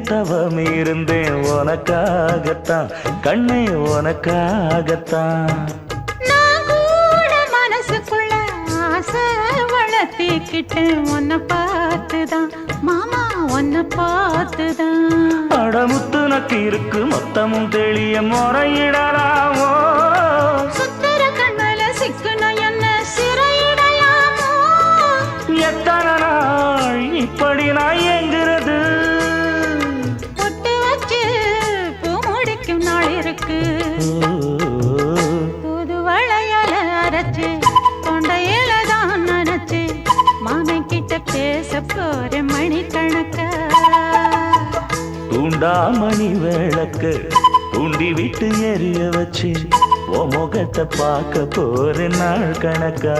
தவம் இருந்தேன் உனக்காகத்தான் கண்ணே உனக்காகத்தான். நான் கூட மனசுக்குள்ள ஆசை வளர்த்திக்கிட்டேன் உன்னை பார்த்துதான் மாமா உன்னை பார்த்துதான். அடமுத்து நக்கு இருக்கு மொத்தமும் தெளிய முறையிடலாமோ சுத்தர கண்மல சிக்குன என்ன சிறையிடையாமோ. எத்தனை நாள் இப்படி நான் எங்கிறது பொட்டு வச்சு பூ முடிக்கும் நாள் இருக்கு. புது வளையல அரைச்சு கொண்டையில தான் நினைச்சு மாமன் கிட்ட பேச போற மணிக்கணக்கா. தூண்டாமணி விளக்கு தூண்டி விட்டு எரிய வச்சு உன் முகத்தை பார்க்க போற நாள் கணக்கா.